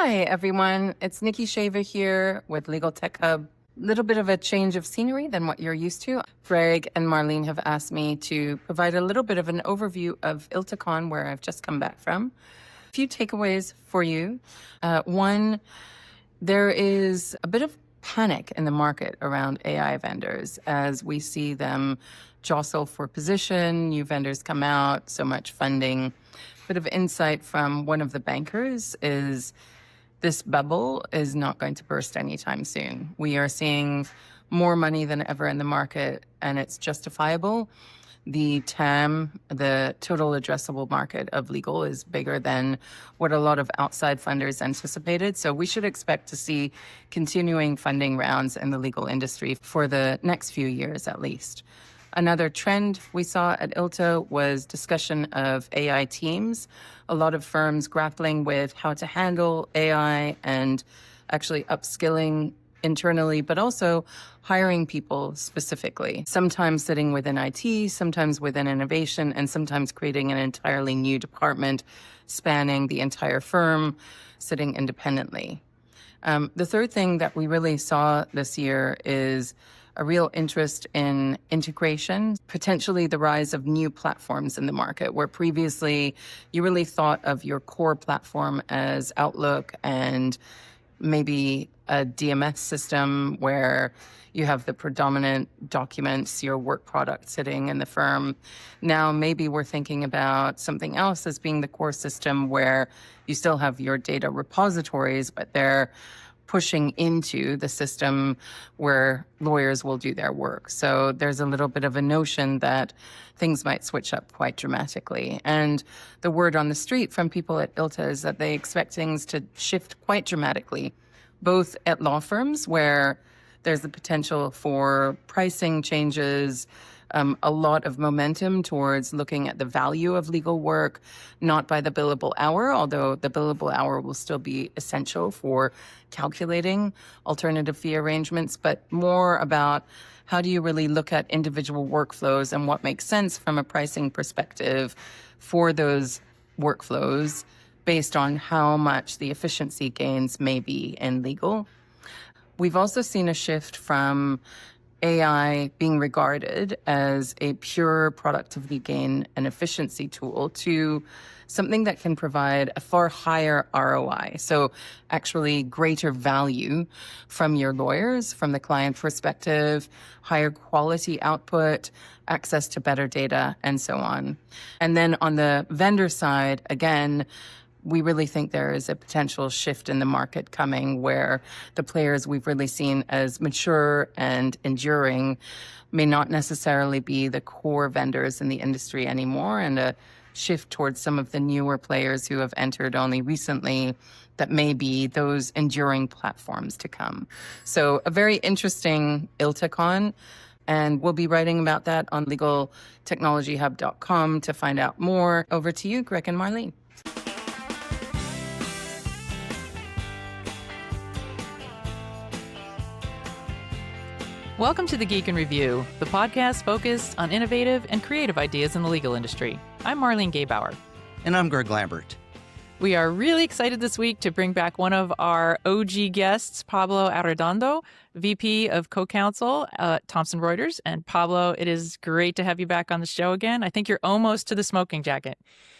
Hi, everyone. It's Nikki Shaver here with Legal Tech Hub. Little bit of a change of scenery than what you're used to. Greg and Marlene have asked me to provide a little bit of an overview of ILTACon, where I've just come back from. A few takeaways for you. One, there is a bit of panic in the market around AI vendors as we see them jostle for position, new vendors come out, so much funding. Bit of insight from one of the bankers is this bubble is not going to burst anytime soon. We are seeing more money than ever in the market, and it's justifiable. The TAM, the total addressable market of legal, is bigger than what a lot of outside funders anticipated. So we should expect to see continuing funding rounds in the legal industry for the next few years at least. Another trend we saw at ILTA was discussion of AI teams. A lot of firms grappling with how to handle AI and actually upskilling internally, but also hiring people specifically, sometimes sitting within IT, sometimes within innovation, and sometimes creating an entirely new department spanning the entire firm, sitting independently. The third thing that we really saw this year is a real interest in integration, potentially the rise of new platforms in the market, where previously you really thought of your core platform as Outlook and maybe a DMS system where you have the predominant documents, your work product sitting in the firm. Now maybe we're thinking about something else as being the core system where you still have your data repositories, but they're pushing into the system where lawyers will do their work. So there's a little bit of a notion that things might switch up quite dramatically. And the word on the street from people at ILTA is that they expect things to shift quite dramatically, both at law firms where there's the potential for pricing changes, a lot of momentum towards looking at the value of legal work, not by the billable hour, although the billable hour will still be essential for calculating alternative fee arrangements, but more about how do you really look at individual workflows and what makes sense from a pricing perspective for those workflows based on how much the efficiency gains may be in legal. We've also seen a shift from AI being regarded as a pure productivity gain and efficiency tool to something that can provide a far higher ROI. So actually greater value from your lawyers, from the client perspective, higher quality output, access to better data, and so on. And then on the vendor side, again, we really think there is a potential shift in the market coming where the players we've really seen as mature and enduring may not necessarily be the core vendors in the industry anymore, and a shift towards some of the newer players who have entered only recently that may be those enduring platforms to come. So a very interesting ILTACon, and we'll be writing about that on legaltechnologyhub.com to find out more. Over to you, Greg and Marlene. Welcome to the Geek in Review, the podcast focused on innovative and creative ideas in the legal industry. I'm Marlene Gaybauer. And I'm Greg Lambert. We are really excited this week to bring back one of our OG guests, Pablo Arredondo, VP of CoCounsel at Thomson Reuters. And Pablo, it is great to have you back on the show again. I think you're almost to the smoking jacket.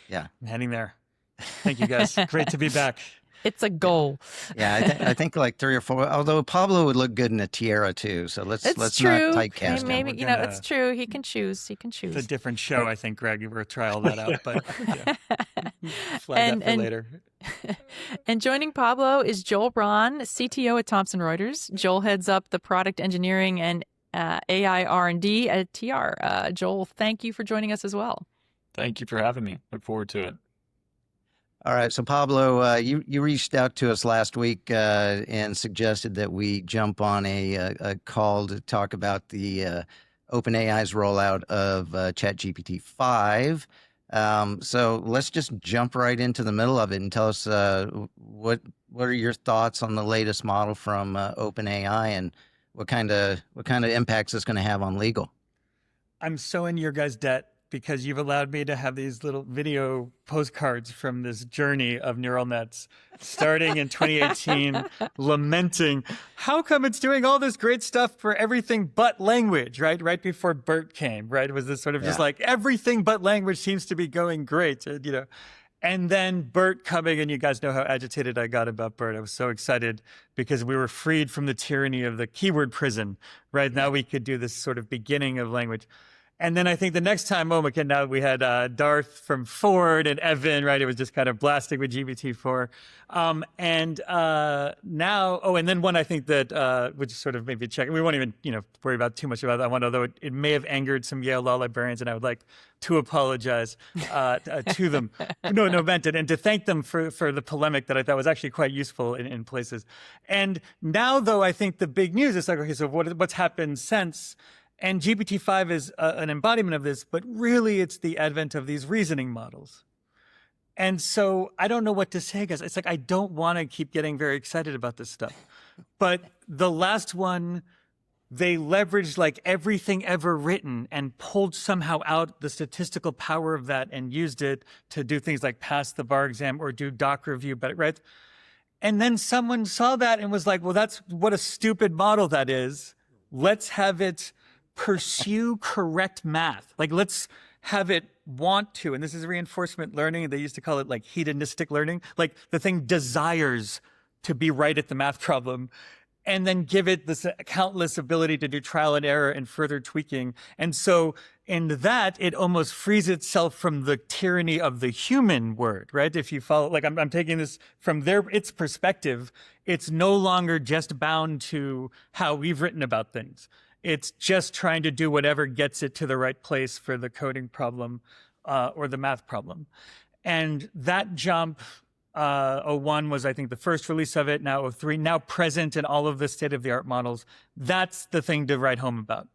Yeah. I'm heading there. Thank you, guys. Great to be back. It's a goal. Yeah, I think like 3 or 4. Although Pablo would look good in a tiara too. So let's not typecast him. Maybe it's true. He can choose. It's a different show, I think, Greg. We'll trial that out, but yeah. Flag that for later. And joining Pablo is Joel Hron, CTO at Thomson Reuters. Joel heads up the product engineering and AI R&D at TR. Joel, thank you for joining us as well. Thank you for having me. Look forward to it. All right. So Pablo, you reached out to us last week and suggested that we jump on a call to talk about the OpenAI's rollout of ChatGPT 5. So let's just jump right into the middle of it and tell us what are your thoughts on the latest model from OpenAI and what kind of impacts it's going to have on legal. I'm so in your guys' debt because you've allowed me to have these little video postcards from this journey of neural nets starting in 2018, lamenting how come it's doing all this great stuff for everything but language, right? Right before BERT came, right? It was this sort of just like everything but language seems to be going great, you know. And then BERT coming, and you guys know how agitated I got about BERT. I was so excited because we were freed from the tyranny of the keyword prison, right? Now we could do this sort of beginning of language. And then I think the next time, now we had Darth from Ford and Evan, right? It was just kind of blasting with GPT-4. Now, and then one I think that, which sort of maybe check, we won't even, worry about too much about that one, although it may have angered some Yale law librarians, and I would like to apologize to them. No, meant it. And to thank them for the polemic that I thought was actually quite useful in places. And now, though, I think the big news is like, okay, so what's happened since? And GPT-5 is an embodiment of this, but really it's the advent of these reasoning models. And so I don't know what to say, guys. It's like I don't want to keep getting very excited about this stuff. But the last one, they leveraged like everything ever written and pulled somehow out the statistical power of that and used it to do things like pass the bar exam or do doc review, right? And then someone saw that and was like, well, that's what a stupid model that is. Let's have it pursue correct math. Like, let's have it want to, and this is reinforcement learning. They used to call it like hedonistic learning. Like the thing desires to be right at the math problem, and then give it this countless ability to do trial and error and further tweaking. And so in that, it almost frees itself from the tyranny of the human word, right? If you follow, like I'm taking this from its perspective, it's no longer just bound to how we've written about things. It's just trying to do whatever gets it to the right place for the coding problem or the math problem. And that jump, 01 was, I think, the first release of it. Now 03, now present in all of the state-of-the-art models. That's the thing to write home about.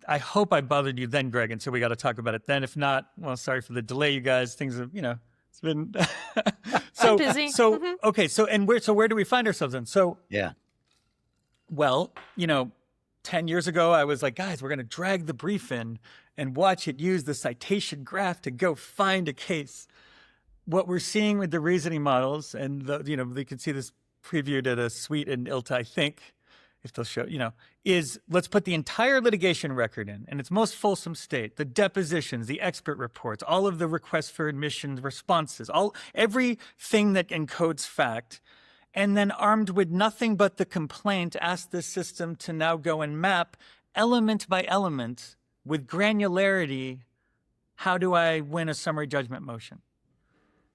I hope I bothered you then, Greg, and so we got to talk about it then. If not, well, sorry for the delay, you guys. Things have, it's been so busy. So okay, so where do we find ourselves in? So yeah, well, 10 years ago, I was like, guys, we're going to drag the brief in and watch it use the citation graph to go find a case. What we're seeing with the reasoning models, and they can see this previewed at a suite in ILTA, I think, if they'll show, is let's put the entire litigation record in its most fulsome state, the depositions, the expert reports, all of the requests for admissions responses, everything that encodes fact. And then armed with nothing but the complaint, ask the system to now go and map element by element with granularity, how do I win a summary judgment motion?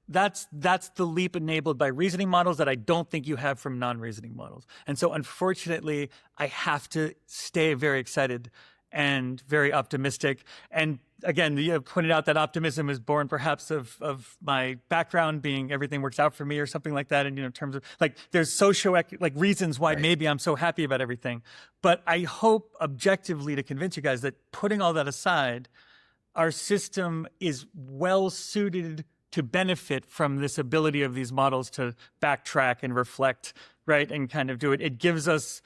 That's the leap enabled by reasoning models that I don't think you have from non-reasoning models. And so unfortunately, I have to stay very excited and very optimistic. And again, you pointed out that optimism is born perhaps of my background being everything works out for me or something like that. And in terms of like, there's reasons why maybe I'm so happy about everything. But I hope objectively to convince you guys that putting all that aside, our system is well suited to benefit from this ability of these models to backtrack and reflect, right? And kind of do it. It gives us,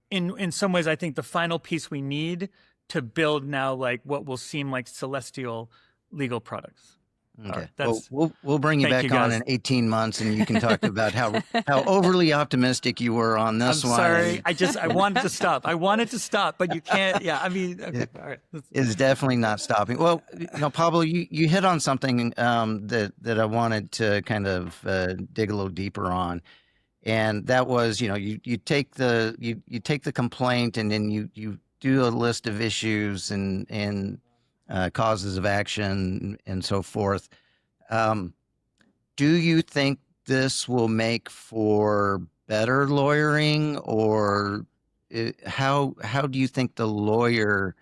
in some ways, I think the final piece we need to build now like what will seem like celestial legal products. Okay. Well, we'll bring you back on in 18 months, and you can talk about how overly optimistic you were on this one. I'm sorry. I wanted to stop. I wanted to stop, but you can't. Yeah. I mean, okay. All right. It's definitely not stopping. Well, Pablo, you hit on something that I wanted to kind of dig a little deeper on. And that was, you take the complaint, and then you do a list of issues and causes of action and so forth. Do you think this will make for better lawyering, or how do you think the lawyer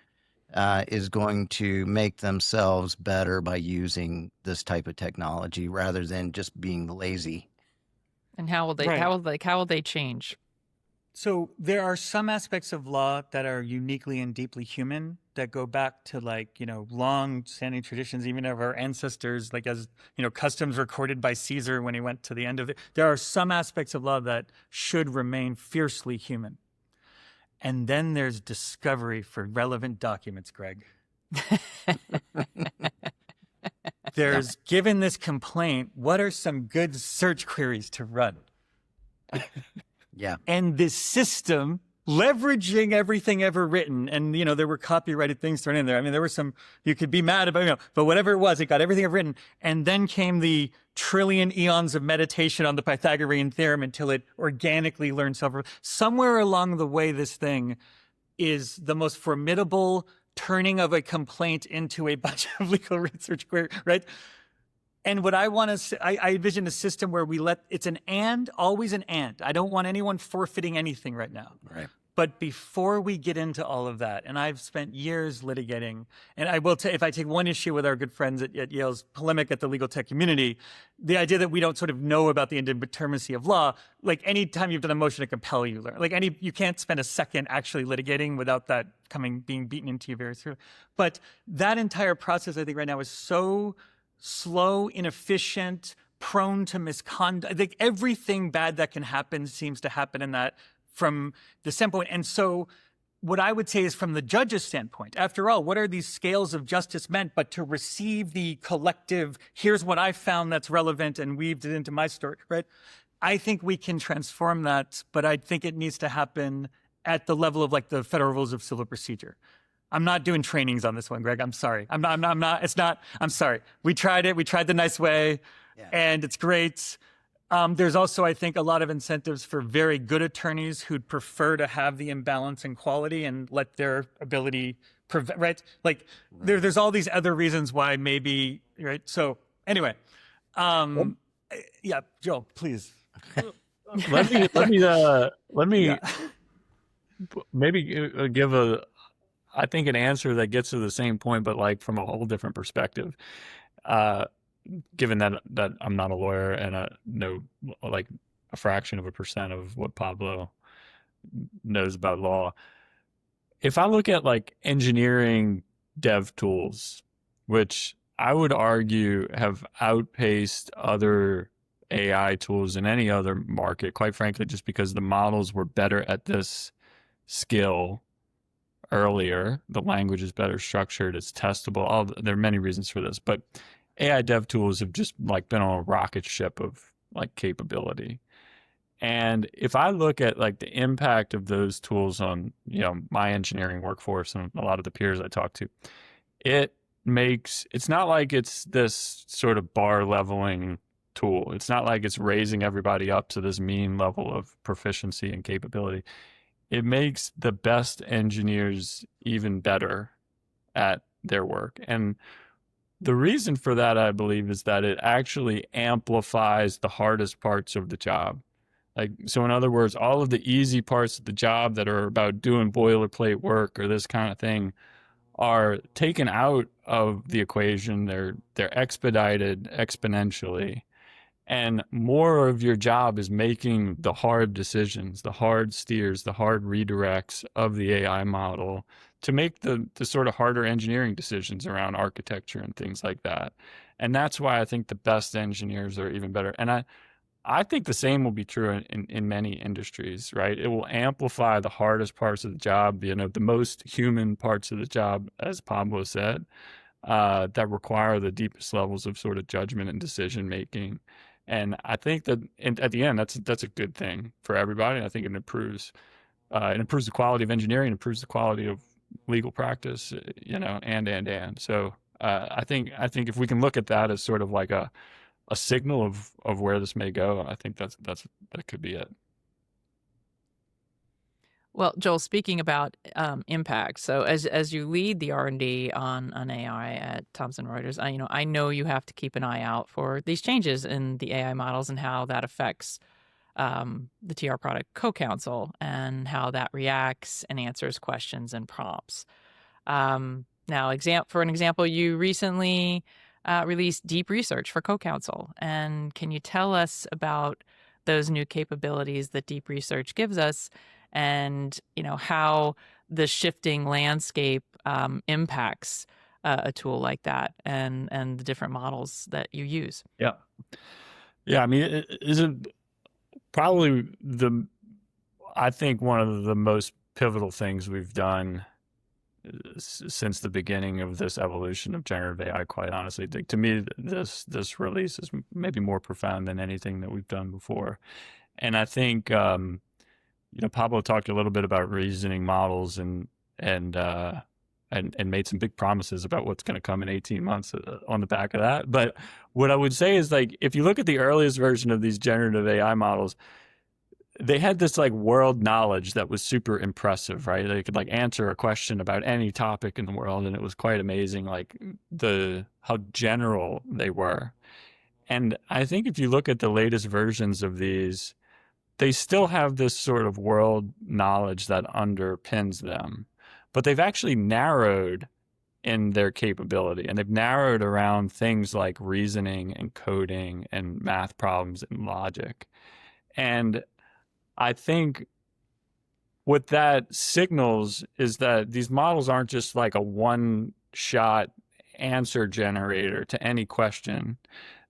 is going to make themselves better by using this type of technology rather than just being lazy? And how will they how will they change? So there are some aspects of law that are uniquely and deeply human that go back to long-standing traditions, even of our ancestors, like as customs recorded by Caesar when he went to the end of it. There are some aspects of law that should remain fiercely human. And then there's discovery for relevant documents, Greg. there's given this complaint, what are some good search queries to run? Yeah. And this system, leveraging everything ever written, and there were copyrighted things thrown in there. I mean, there were some you could be mad about, but whatever it was, it got everything ever written. And then came the trillion eons of meditation on the Pythagorean theorem until it organically learned self. Somewhere along the way, this thing is the most formidable turning of a complaint into a bunch of legal research query, right? And what I want to, I envision a system where it's an and, always an and. I don't want anyone forfeiting anything right now. Right. But before we get into all of that, and I've spent years litigating, and I will if I take one issue with our good friends at Yale's polemic at the legal tech community, the idea that we don't sort of know about the indeterminacy of law, like any time you've done a motion to compel, you learn. Like you can't spend a second actually litigating without that being beaten into you very soon. But that entire process, I think right now is so slow, inefficient, prone to misconduct. Like everything bad that can happen seems to happen in that from the standpoint. And so what I would say is from the judge's standpoint, after all, what are these scales of justice meant but to receive the collective, here's what I found that's relevant and weaved it into my story, right? I think we can transform that, but I think it needs to happen at the level of like the federal rules of civil procedure. I'm not doing trainings on this one, Greg. I'm sorry. I'm sorry. We tried it. We tried the nice way, and it's great. There's also, I think, a lot of incentives for very good attorneys who'd prefer to have the imbalance in quality and let their ability prevent, right? Like there's all these other reasons why maybe, right? So anyway, yeah, Joel, please. Let me maybe give I think an answer that gets to the same point, but like from a whole different perspective. Given that I'm not a lawyer and I know like a fraction of a percent of what Pablo knows about law. If I look at like engineering dev tools, which I would argue have outpaced other AI tools in any other market, quite frankly, just because the models were better at this skill earlier, the language is better structured, it's testable. There are many reasons for this, but AI dev tools have just like been on a rocket ship of like capability. And if I look at like the impact of those tools on, my engineering workforce and a lot of the peers I talk to, it's not like it's this sort of bar leveling tool. It's not like it's raising everybody up to this mean level of proficiency and capability. It makes the best engineers even better at their work. And the reason for that, I believe, is that it actually amplifies the hardest parts of the job. So in other words, all of the easy parts of the job that are about doing boilerplate work or this kind of thing are taken out of the equation. They're expedited exponentially. And more of your job is making the hard decisions, the hard steers, the hard redirects of the AI model to make the sort of harder engineering decisions around architecture and things like that. And that's why I think the best engineers are even better. And I think the same will be true in many industries, right? It will amplify the hardest parts of the job, the most human parts of the job, as Pablo said, that require the deepest levels of sort of judgment and decision making. And I think that at the end, that's a good thing for everybody. And I think it improves the quality of engineering, improves the quality of legal practice, and. So I think if we can look at that as sort of like a signal of where this may go, I think that could be it. Well, Joel, speaking about impact, so as you lead the R&D on AI at Thomson Reuters, I know you have to keep an eye out for these changes in the AI models and how that affects the TR product CoCounsel and how that reacts and answers questions and prompts. Now, for an example, you recently released deep research for CoCounsel, and can you tell us about those new capabilities that deep research gives us? And how the shifting landscape impacts a tool like that and the different models that you use. Yeah. I mean, it is probably I think one of the most pivotal things we've done since the beginning of this evolution of generative AI, quite honestly. To me, this release is maybe more profound than anything that we've done before. And I think, Pablo talked a little bit about reasoning models and made some big promises about what's going to come in 18 months on the back of that. But what I would say is, like, if you look at the earliest version of these generative AI models, they had this like world knowledge that was super impressive, right? They could like answer a question about any topic in the world, and it was quite amazing, like how general they were. And I think if you look at the latest versions of these, they still have this sort of world knowledge that underpins them, but they've actually narrowed in their capability, and they've narrowed around things like reasoning and coding and math problems and logic. And I think what that signals is that these models aren't just like a one-shot answer generator to any question.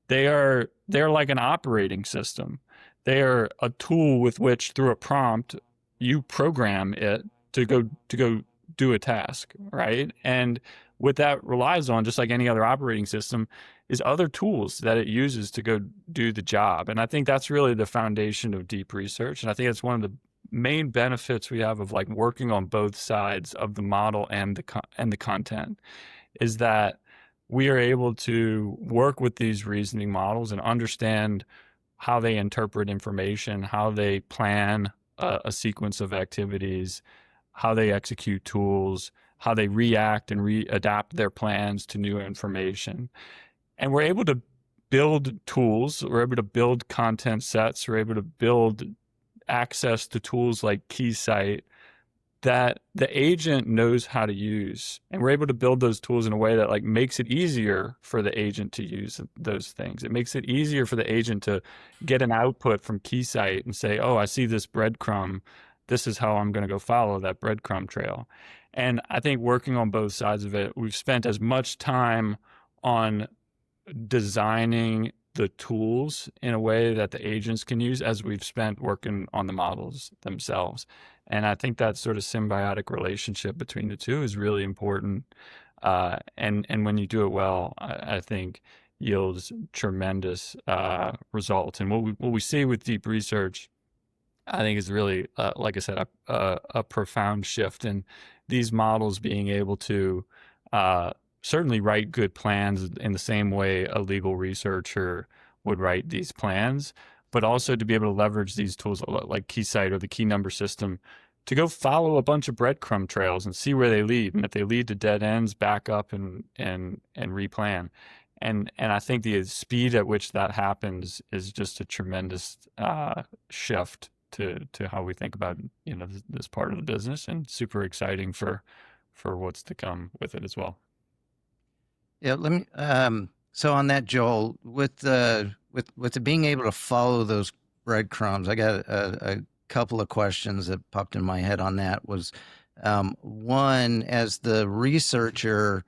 They're like an operating system. They are a tool with which, through a prompt, you program it to go do a task, right? And what that relies on, just like any other operating system, is other tools that it uses to go do the job. And I think that's really the foundation of deep research. And I think it's one of the main benefits we have of like working on both sides of the model and the content, is that we are able to work with these reasoning models and understand how they interpret information, how they plan a sequence of activities, how they execute tools, how they react and adapt their plans to new information. And we're able to build tools, we're able to build content sets, we're able to build access to tools like KeyCite that the agent knows how to use. And we're able to build those tools in a way that like makes it easier for the agent to use those things. It makes it easier for the agent to get an output from KeyCite and say, oh, I see this breadcrumb. This is how I'm going to go follow that breadcrumb trail. And I think working on both sides of it, we've spent as much time on designing the tools in a way that the agents can use as we've spent working on the models themselves. And I think that sort of symbiotic relationship between the two is really important. And when you do it well, I think yields tremendous results. And what we see with deep research, I think, is really, like I said, a profound shift in these models being able to certainly write good plans in the same way a legal researcher would write these plans, but also to be able to leverage these tools like KeyCite or the key number system to go follow a bunch of breadcrumb trails and see where they lead. And if they lead to dead ends, back up and replan. And I think the speed at which that happens is just a tremendous shift to how we think about this part of the business, and super exciting for what's to come with it as well. Yeah, let me. So on that, Joel, with the being able to follow those breadcrumbs, I got a couple of questions that popped in my head on that. Was one, as the researcher,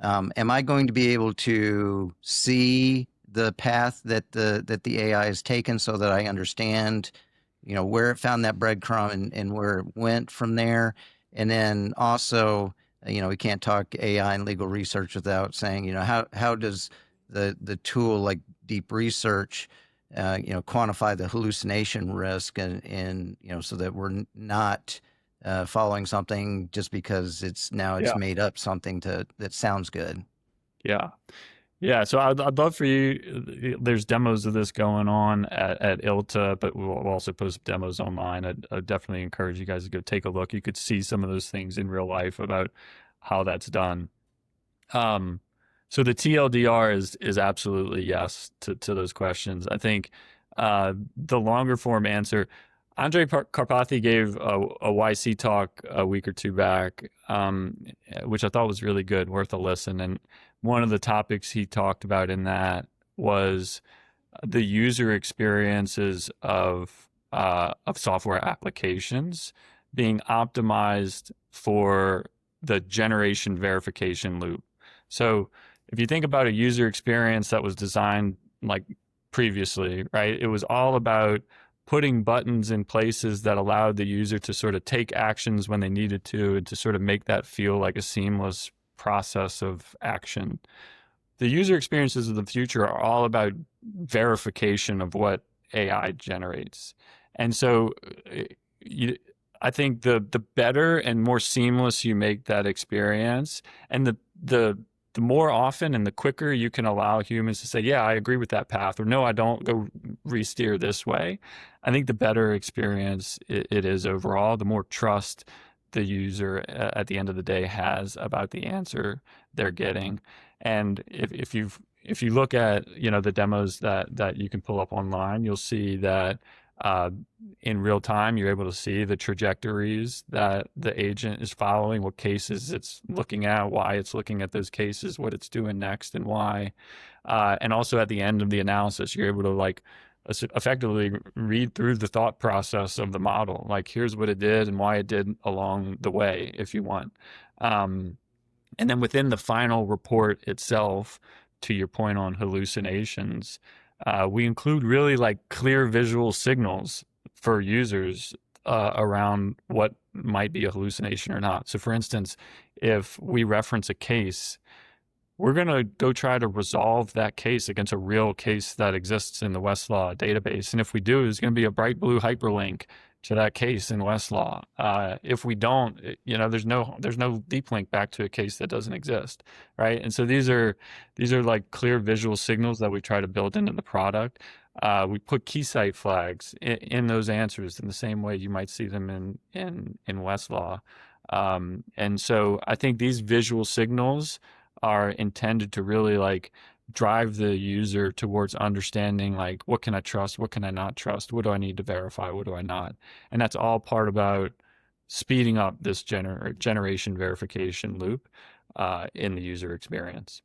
am I going to be able to see the path that the AI has taken so that I understand, where it found that breadcrumb and where it went from there? And then also, we can't talk AI and legal research without saying, how does the tool like deep research, quantify the hallucination risk and so that we're not following something just because it's made up something that sounds good. Yeah. So I'd love for you. There's demos of this going on at ILTA, but we'll also post demos online. I'd definitely encourage you guys to go take a look. You could see some of those things in real life about how that's done. So the TLDR is absolutely yes to those questions. I think the longer form answer, Andre Karpathy gave a YC talk a week or two back, which I thought was really good, worth a listen. And one of the topics he talked about in that was the user experiences of software applications being optimized for the generation verification loop. So if you think about a user experience that was designed like previously, right, it was all about putting buttons in places that allowed the user to sort of take actions when they needed to, and to sort of make that feel like a seamless process of action. The user experiences of the future are all about verification of what AI generates. And so I think the better and more seamless you make that experience, and the more often and the quicker you can allow humans to say, yeah, I agree with that path, or no, I don't, go re-steer this way, I think the better experience it is overall, the more trust the user at the end of the day has about the answer they're getting. And if you look at, the demos that you can pull up online, you'll see that in real time, you're able to see the trajectories that the agent is following, what cases it's looking at, why it's looking at those cases, what it's doing next, and why. And also at the end of the analysis, you're able to effectively read through the thought process of the model. Like, here's what it did and why it did along the way, if you want. And then within the final report itself, to your point on hallucinations, we include really clear visual signals for users around what might be a hallucination or not. So for instance, if we reference a case, we're going to go try to resolve that case against a real case that exists in the Westlaw database. And if we do, there's going to be a bright blue hyperlink to that case in Westlaw. If we don't, there's no deep link back to a case that doesn't exist, right? And so these are clear visual signals that we try to build into the product. We put KeyCite flags in those answers in the same way you might see them in Westlaw. And so I think these visual signals are intended to really drive the user towards understanding what can I trust, what can I not trust, what do I need to verify, what do I not. And that's all part about speeding up this generation verification loop in the user experience.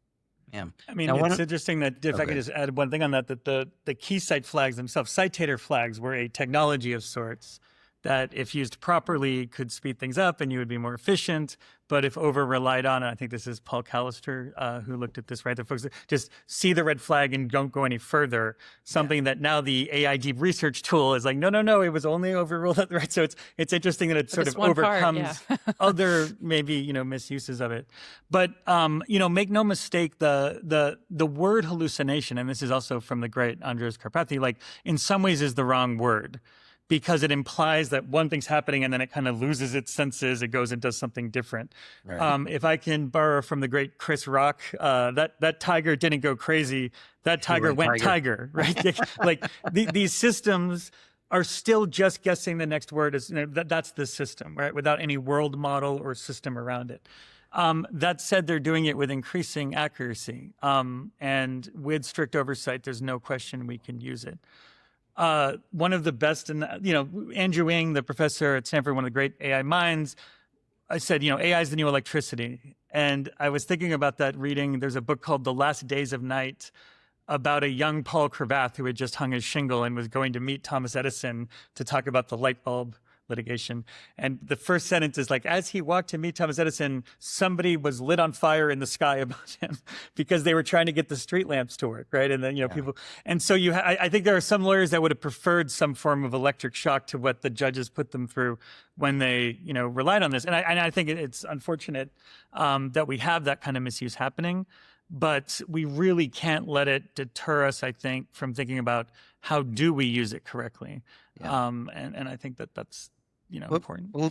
Yeah. I mean, it's interesting that if I could just add one thing on that the KeyCite flags themselves, citator flags, were a technology of sorts that, if used properly, could speed things up and you would be more efficient. But if over relied on, and I think this is Paul Callister who looked at this, right? The folks that just see the red flag and don't go any further. Something that now the AI deep research tool is no, it was only overruled, right? So it's interesting that it sort of overcomes other maybe misuses of it. But make no mistake, the word hallucination, and this is also from the great Andreas Karpathy, in some ways is the wrong word, because it implies that one thing's happening and then it kind of loses its senses. It goes and does something different. Right. If I can borrow from the great Chris Rock, that tiger didn't go crazy. That tiger went tiger, right? These systems are still just guessing the next word. That's the system, right? Without any world model or system around it. That said, they're doing it with increasing accuracy. And with strict oversight, there's no question we can use it. One of the best, Andrew Ng, the professor at Stanford, one of the great AI minds, I said, AI is the new electricity. And I was thinking about that reading. There's a book called The Last Days of Night about a young Paul Cravath who had just hung his shingle and was going to meet Thomas Edison to talk about the light bulb litigation. And the first sentence is as he walked to meet Thomas Edison, somebody was lit on fire in the sky above him because they were trying to get the street lamps to work, right? And then, people, and so I think there are some lawyers that would have preferred some form of electric shock to what the judges put them through when they, relied on this. And I think it's unfortunate that we have that kind of misuse happening, but we really can't let it deter us, I think, from thinking about how do we use it correctly. Yeah. And I think that's, important. Well,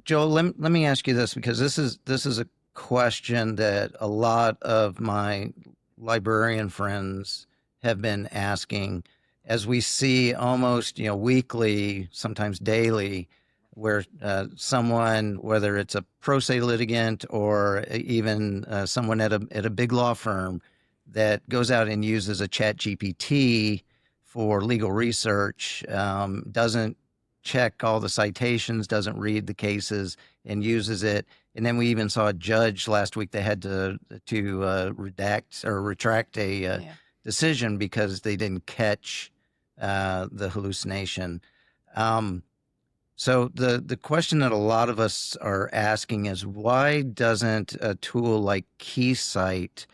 Joel, let me ask you this, because this is a question that a lot of my librarian friends have been asking, as we see almost weekly, sometimes daily, where someone, whether it's a pro se litigant or even someone at a big law firm, that goes out and uses a chat GPT for legal research, doesn't check all the citations, doesn't read the cases, and uses it. And then we even saw a judge last week that had to redact or retract a decision because they didn't catch the hallucination. So the question that a lot of us are asking is, why doesn't a tool like KeyCite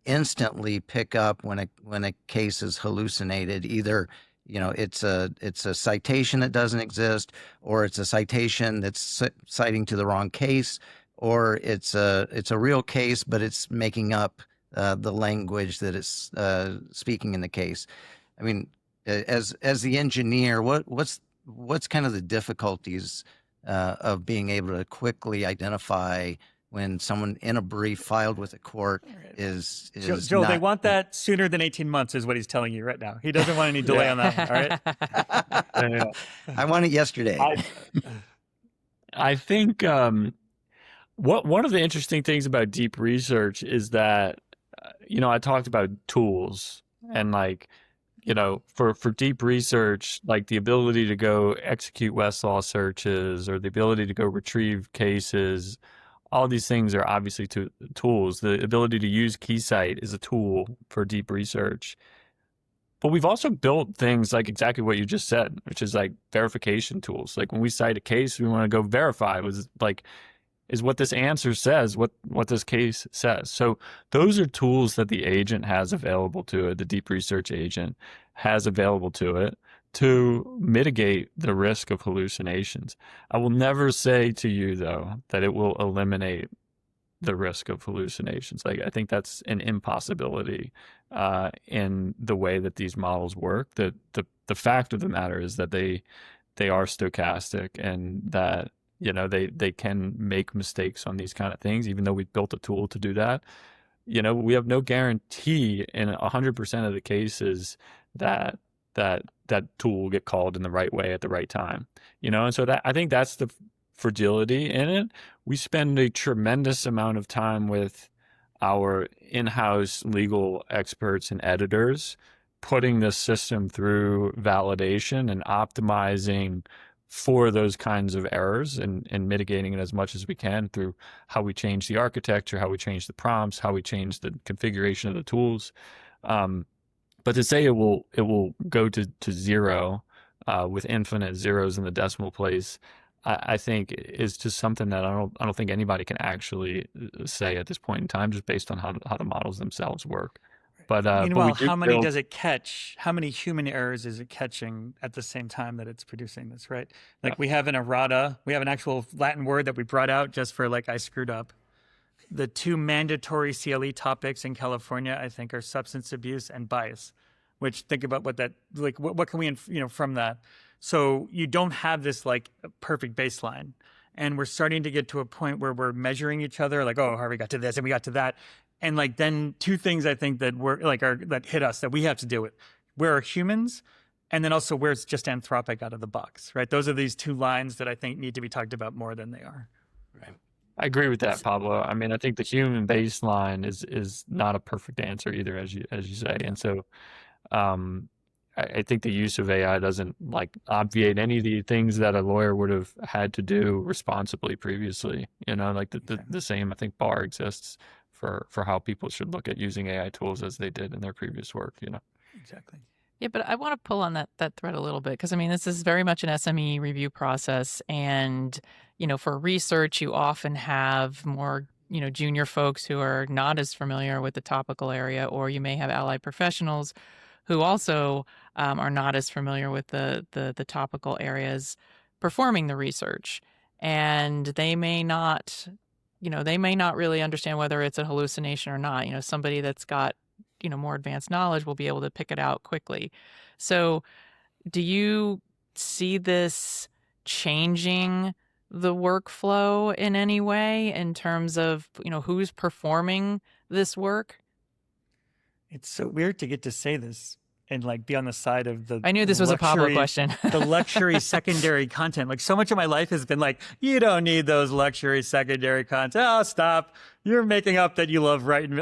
instantly pick up when a case is hallucinated, either it's a citation that doesn't exist, or it's a citation that's citing to the wrong case, or it's a real case but it's making up the language that it's speaking in the case. I mean, as the engineer, what's kind of the difficulties of being able to quickly identify when someone in a brief filed with a court is Joel, not, they want that sooner than 18 months is what he's telling you right now. He doesn't want any delay on that one, all right? I want it yesterday. I think one of the interesting things about deep research is that, I talked about tools and for deep research, like the ability to go execute Westlaw searches or the ability to go retrieve cases, all these things are obviously tools. The ability to use KeyCite is a tool for deep research. But we've also built things like exactly what you just said, which is like verification tools. Like when we cite a case, we want to go verify is what this answer says, what this case says. So those are tools that the agent has available to it, the deep research agent has available to it to mitigate the risk of hallucinations. I will never say to you, though, that it will eliminate the risk of hallucinations. Like, I think that's an impossibility in the way that these models work. The fact of the matter is that they are stochastic and that they can make mistakes on these kind of things, even though we've built a tool to do that. We have no guarantee in 100% of the cases that tool will get called in the right way at the right time. And so I think that's the fragility in it. We spend a tremendous amount of time with our in-house legal experts and editors putting this system through validation and optimizing for those kinds of errors and mitigating it as much as we can through how we change the architecture, how we change the prompts, how we change the configuration of the tools. But to say it will go to zero with infinite zeros in the decimal place, I think is just something that I don't think anybody can actually say at this point in time, just based on how the models themselves work. But meanwhile, how many does it catch? How many human errors is it catching at the same time that it's producing this, right? Like we have an errata, we have an actual Latin word that we brought out just for I screwed up. The two mandatory CLE topics in California, I think, are substance abuse and bias, which think about what that, what can we, from that? So you don't have this perfect baseline. And we're starting to get to a point where we're measuring each other, oh, Harvey got to this and we got to that. And then two things I think that that hit us that we have to deal with. Where are humans? And then also where it's just anthropic out of the box, right? Those are these two lines that I think need to be talked about more than they are. Right. I agree with that, Pablo. I mean, I think the human baseline is not a perfect answer either, as you say. And so I think the use of AI doesn't obviate any of the things that a lawyer would have had to do responsibly previously. The same, I think, bar exists for how people should look at using AI tools as they did in their previous work, Exactly. Yeah, but I want to pull on that thread a little bit because, this is very much an SME review process. And, for research, you often have more, junior folks who are not as familiar with the topical area, or you may have allied professionals who also are not as familiar with the topical areas performing the research. And they may not really understand whether it's a hallucination or not. Somebody that's got, more advanced knowledge will be able to pick it out quickly. So do you see this changing the workflow in any way in terms of, who's performing this work? It's so weird to get to say this and be on the side of the I knew this was a Pablo question. The luxury secondary content. So much of my life has been you don't need those luxury secondary content. Oh, stop. You're making up that you love writing,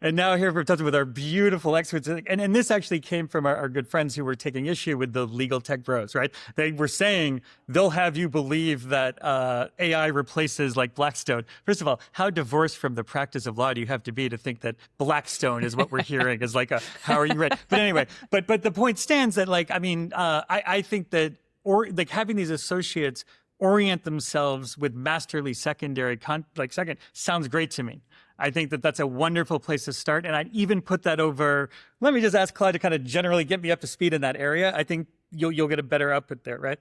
And now here we're talking with our beautiful experts. And this actually came from our good friends who were taking issue with the legal tech bros, right? They were saying they'll have you believe that AI replaces Blackstone. First of all, how divorced from the practice of law do you have to be to think that Blackstone is what we're hearing is how are you ready? But anyway, but the point stands that I think that having these associates orient themselves with masterly secondary second sounds great to me. I think that that's a wonderful place to start. And I'd even put that over, let me just ask Claude to kind of generally get me up to speed in that area. I think you'll get a better output there, right?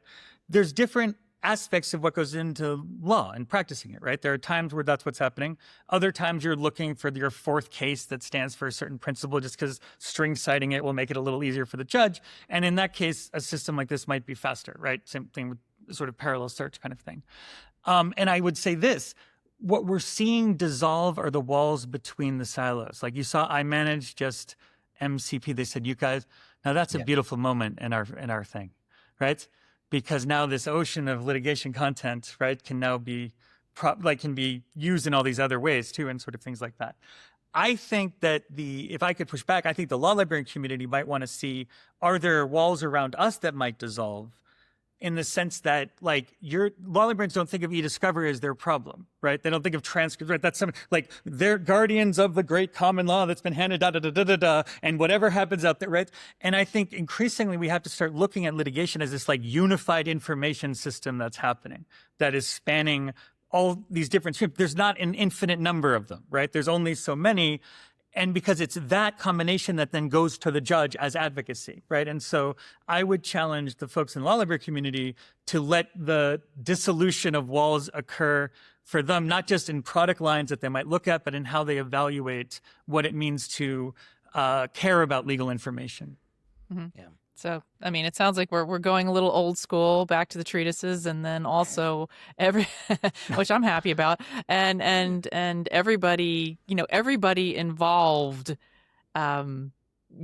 There's different aspects of what goes into law and practicing it, right? There are times where that's what's happening. Other times you're looking for your fourth case that stands for a certain principle just because string citing it will make it a little easier for the judge. And in that case, a system like this might be faster, right? Same thing with sort of parallel search kind of thing. And I would say this, what we're seeing dissolve are the walls between the silos. Like you saw, I managed just MCP. They said, you guys, now that's a beautiful moment in our thing, right? Because now this ocean of litigation content, right, can now be can be used in all these other ways too, and sort of things like that. I think that if I could push back, I think the law librarian community might want to see, are there walls around us that might dissolve? In the sense that, like, your law librarians don't think of e-discovery as their problem, right? They don't think of transcripts, right? That's something like they're guardians of the great common law that's been handed and whatever happens out there, right? And I think increasingly we have to start looking at litigation as this like unified information system that's happening, that is spanning all these different streams. There's not an infinite number of them, right? There's only so many. And because it's that combination that then goes to the judge as advocacy, right? And so I would challenge the folks in the law library community to let the dissolution of walls occur for them, not just in product lines that they might look at, but in how they evaluate what it means to care about legal information. Mm-hmm. Yeah. So, I mean, it sounds like we're going a little old school, back to the treatises, and then also which I'm happy about, and everybody, everybody involved, in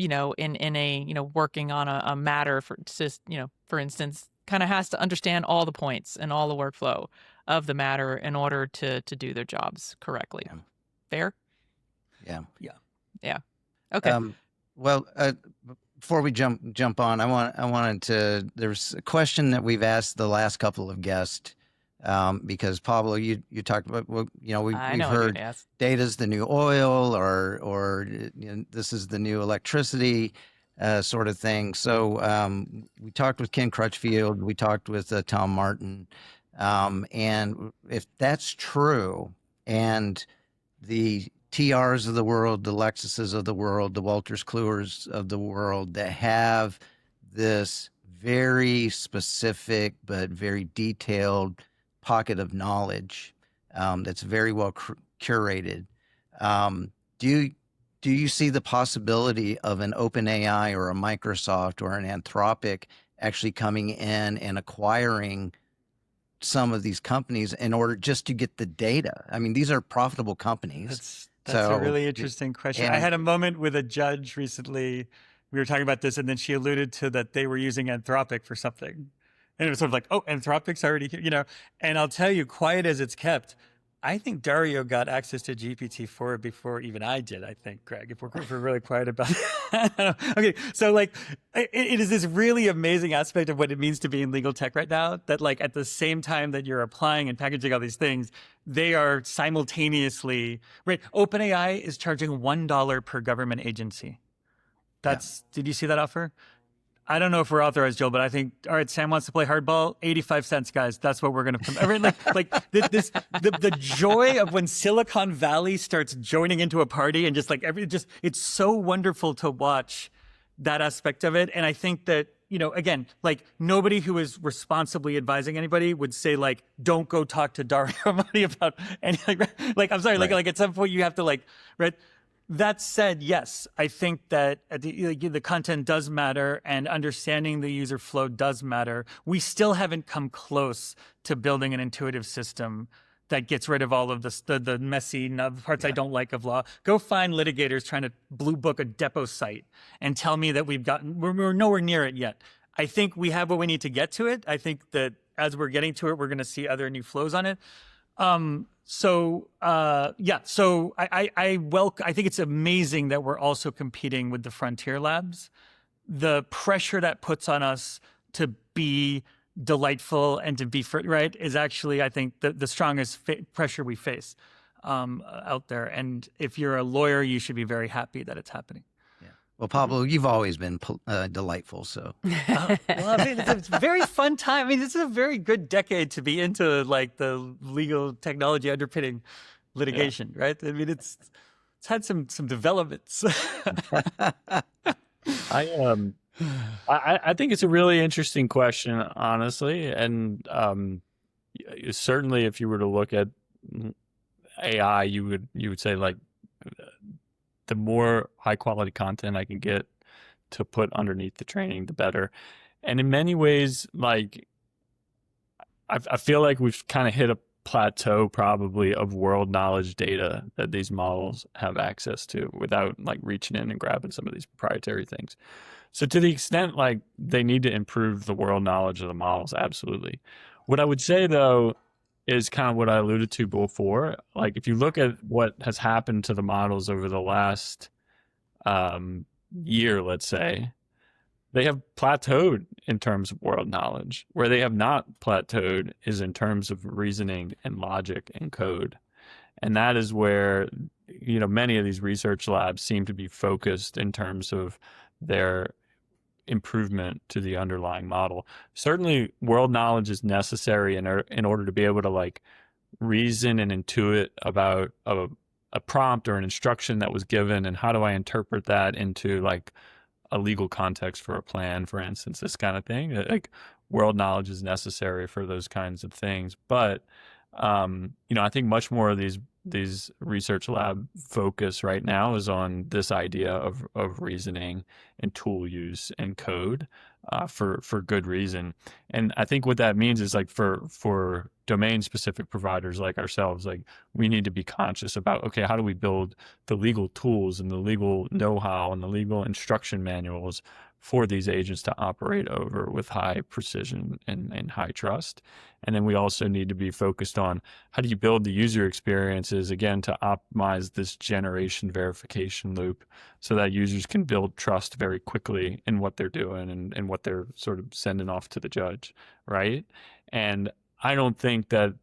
a, working on a matter for instance, kind of has to understand all the points and all the workflow of the matter in order to do their jobs correctly. Yeah. Fair? Yeah. Yeah. Yeah. Okay. Before we jump on, I wanted to. There's a question that we've asked the last couple of guests, because Pablo, you talked about, we've heard data's the new oil, or this is the new electricity, sort of thing. So we talked with Ken Crutchfield, we talked with Tom Martin, and if that's true, and the TRs of the world, the Lexuses of the world, the Wolters Kluwers of the world that have this very specific but very detailed pocket of knowledge that's very well curated. Do you see the possibility of an OpenAI or a Microsoft or an Anthropic actually coming in and acquiring some of these companies in order just to get the data? I mean, these are profitable companies. That's a really interesting question. I had a moment with a judge recently. We were talking about this, and then she alluded to that they were using Anthropic for something. And it was sort of like, oh, Anthropic's already here, And I'll tell you, quiet as it's kept, I think Dario got access to GPT-4 before even I did, I think, Greg, if we're really quiet about it. Okay, so like, it is this really amazing aspect of what it means to be in legal tech right now, that like at the same time that you're applying and packaging all these things, they are simultaneously, right? OpenAI is charging $1 per government agency. Did you see that offer? I don't know if we're authorized, Joel, but I think, all right, Sam wants to play hardball, 85 cents, guys. That's what we're going to, I mean, the joy of when Silicon Valley starts joining into a party and just it's so wonderful to watch that aspect of it. And I think that, again, like nobody who is responsibly advising anybody would say like, don't go talk to Dario Amati about anything. Like, I'm sorry, right. like at some point you have to right? That said, yes, I think that the content does matter and understanding the user flow does matter. We still haven't come close to building an intuitive system that gets rid of all of the messy parts I don't like of law. Go find litigators trying to blue book a depot site and tell me that we're nowhere near it yet. I think we have what we need to get to it. I think that as we're getting to it, we're going to see other new flows on it. So I think it's amazing that we're also competing with the frontier labs. The pressure that puts on us to be delightful and to be right is actually, I think, the strongest pressure we face out there. And if you're a lawyer, you should be very happy that it's happening. Well, Pablo, you've always been delightful. So Well, I mean, it's a very fun time. I mean, this is a very good decade to be into like the legal technology underpinning litigation, right? I mean, it's had some developments. I think it's a really interesting question, honestly, and certainly if you were to look at AI, you would say like the more high quality content I can get to put underneath the training, the better. And in many ways, like I feel like we've kind of hit a plateau probably of world knowledge data that these models have access to without like reaching in and grabbing some of these proprietary things. So to the extent like they need to improve the world knowledge of the models, absolutely. What I would say though is kind of what I alluded to before. Like if you look at what has happened to the models over the last year, let's say, they have plateaued in terms of world knowledge. Where they have not plateaued is in terms of reasoning and logic and code. And that is where, many of these research labs seem to be focused in terms of their improvement to the underlying model. Certainly world knowledge is necessary in order to be able to like reason and intuit about a prompt or an instruction that was given, and how do I interpret that into like a legal context for a plan, for instance, this kind of thing. Like world knowledge is necessary for those kinds of things. But I think much more of these research lab focus right now is on this idea of reasoning and tool use and code for good reason. And I think what that means is like for domain specific providers like ourselves, like we need to be conscious about, okay, how do we build the legal tools and the legal know-how and the legal instruction manuals for these agents to operate over with high precision and high trust. And then we also need to be focused on how do you build the user experiences, again, to optimize this generation verification loop so that users can build trust very quickly in what they're doing and what they're sort of sending off to the judge, right? And I don't think that,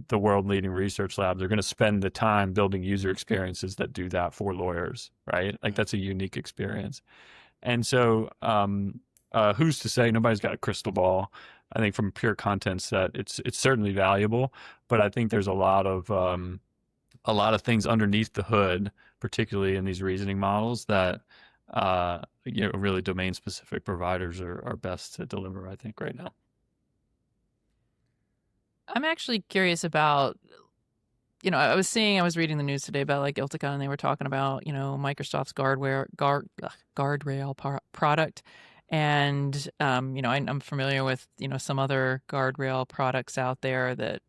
the world leading research labs are going to spend the time building user experiences that do that for lawyers, right? Like that's a unique experience. And so who's to say? Nobody's got a crystal ball. I think from a pure content set, it's certainly valuable, but I think there's a lot of things underneath the hood, particularly in these reasoning models, that really domain specific providers are best to deliver, I think, right now. I'm actually curious about, I was reading the news today about like Ilticon, and they were talking about, Microsoft's guardrail product. And, I'm familiar with, some other guardrail products out there that,